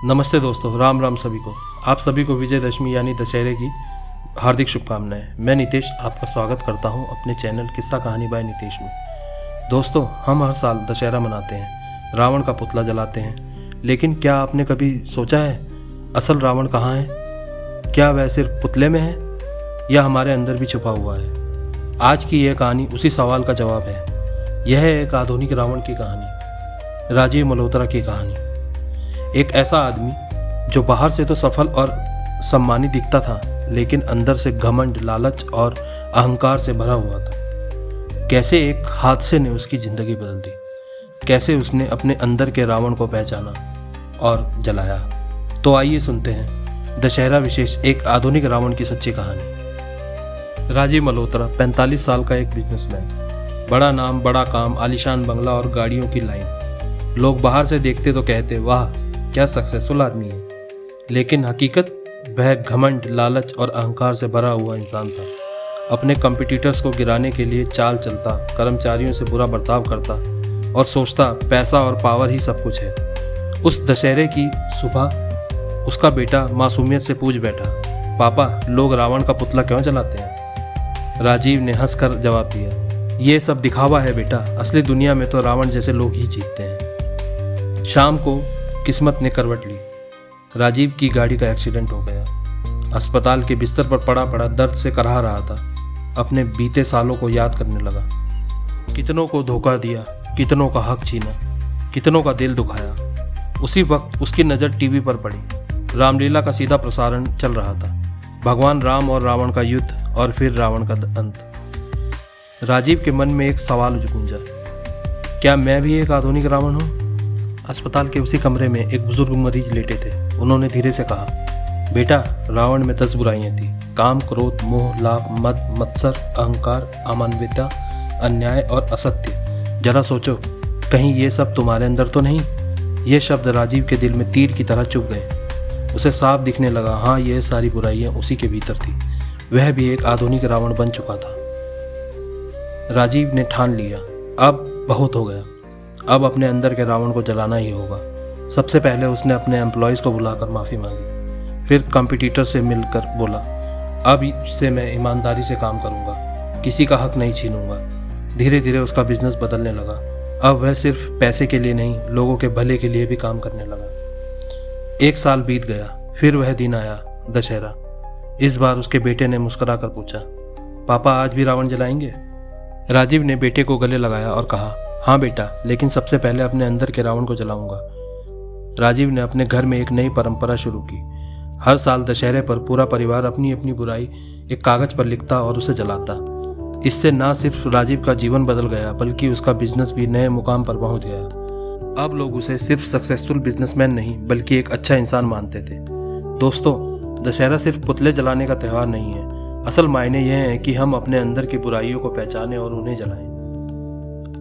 नमस्ते दोस्तों, राम राम सभी को। आप सभी को विजयदशमी यानी दशहरे की हार्दिक शुभकामनाएं। मैं नितेश आपका स्वागत करता हूं अपने चैनल किस्सा कहानी बाय नितेश में। दोस्तों, हम हर साल दशहरा मनाते हैं, रावण का पुतला जलाते हैं, लेकिन क्या आपने कभी सोचा है असल रावण कहाँ है? क्या वह सिर्फ पुतले में है या हमारे अंदर भी छुपा हुआ है? आज की यह कहानी उसी सवाल का जवाब है। यह है एक आधुनिक रावण की कहानी, राजीव मल्होत्रा की कहानी। एक ऐसा आदमी जो बाहर से तो सफल और सम्मानित दिखता था, लेकिन अंदर से घमंड, लालच और अहंकार से भरा हुआ था। कैसे एक हादसे ने उसकी जिंदगी बदल दी, कैसे उसने अपने अंदर के रावण को पहचाना और जलाया। तो आइए सुनते हैं दशहरा विशेष एक आधुनिक रावण की सच्ची कहानी। राजीव मल्होत्रा 45 साल का एक बिजनेसमैन, बड़ा नाम, बड़ा काम, आलीशान बंगला और गाड़ियों की लाइन। लोग बाहर से देखते तो कहते वाह क्या सक्सेसफुल आदमी है, लेकिन हकीकत वह घमंड, लालच और अहंकार से भरा हुआ इंसान था। अपने कंपटीटर्स को गिराने के लिए चाल चलता, कर्मचारियों से बुरा बर्ताव करता और सोचता पैसा और पावर ही सब कुछ है। उस दशहरे की सुबह उसका बेटा मासूमियत से पूछ बैठा, पापा लोग रावण का पुतला क्यों जलाते हैं? राजीव ने हंसकर जवाब दिया, ये सब दिखावा है बेटा, असली दुनिया में तो रावण जैसे लोग ही जीतते हैं। शाम को किस्मत ने करवट ली। राजीव की गाड़ी का एक्सीडेंट हो गया। अस्पताल के बिस्तर पर पड़ा पड़ा दर्द से कराह रहा था। अपने बीते सालों को याद करने लगा। कितनों को धोखा दिया, कितनों का हक छीना, कितनों का दिल दुखाया। उसी वक्त उसकी नज़र टीवी पर पड़ी। रामलीला का सीधा प्रसारण चल रहा था। भगवान राम और रावण का युद्ध और फिर रावण का अंत। राजीव के मन में एक सवाल गूंजा, क्या मैं भी एक आधुनिक रावण हूँ? अस्पताल के उसी कमरे में एक बुजुर्ग मरीज लेटे थे। उन्होंने धीरे से कहा, बेटा रावण में 10 बुराइयां थी, काम, क्रोध, मोह, लाभ, मद, मत्सर, अहंकार, अमानविकता, अन्याय और असत्य। जरा सोचो, कहीं ये सब तुम्हारे अंदर तो नहीं? ये शब्द राजीव के दिल में तीर की तरह चुभ गए। उसे साफ दिखने लगा, हाँ ये सारी बुराइयां उसी के भीतर थी। वह भी एक आधुनिक रावण बन चुका था। राजीव ने ठान लिया, अब बहुत हो गया, अब अपने अंदर के रावण को जलाना ही होगा। सबसे पहले उसने अपने एम्प्लॉयज़ को बुलाकर माफ़ी मांगी। फिर कंपटीटर से मिलकर बोला, अब से मैं ईमानदारी से काम करूंगा, किसी का हक नहीं छीनूंगा। धीरे धीरे उसका बिजनेस बदलने लगा। अब वह सिर्फ पैसे के लिए नहीं, लोगों के भले के लिए भी काम करने लगा। 1 साल बीत गया, फिर वह दिन आया, दशहरा। इस बार उसके बेटे ने मुस्कुरा कर पूछा, पापा आज भी रावण जलाएंगे? राजीव ने बेटे को गले लगाया और कहा, हाँ बेटा, लेकिन सबसे पहले अपने अंदर के रावण को जलाऊंगा। राजीव ने अपने घर में एक नई परंपरा शुरू की। हर साल दशहरे पर पूरा परिवार अपनी अपनी बुराई एक कागज पर लिखता और उसे जलाता। इससे न सिर्फ राजीव का जीवन बदल गया, बल्कि उसका बिजनेस भी नए मुकाम पर पहुंच गया। अब लोग उसे सिर्फ सक्सेसफुल बिजनेसमैन नहीं, बल्कि एक अच्छा इंसान मानते थे। दोस्तों, दशहरा सिर्फ पुतले जलाने का त्यौहार नहीं है। असल मायने यह है कि हम अपने अंदर की बुराइयों को पहचानें और उन्हें जलाएं।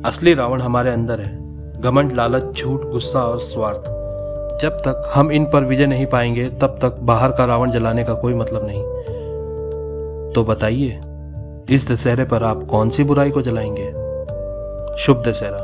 असली रावण हमारे अंदर है, घमंड, लालच, झूठ, गुस्सा और स्वार्थ। जब तक हम इन पर विजय नहीं पाएंगे, तब तक बाहर का रावण जलाने का कोई मतलब नहीं। तो बताइए, इस दशहरे पर आप कौन सी बुराई को जलाएंगे? शुभ दशहरा।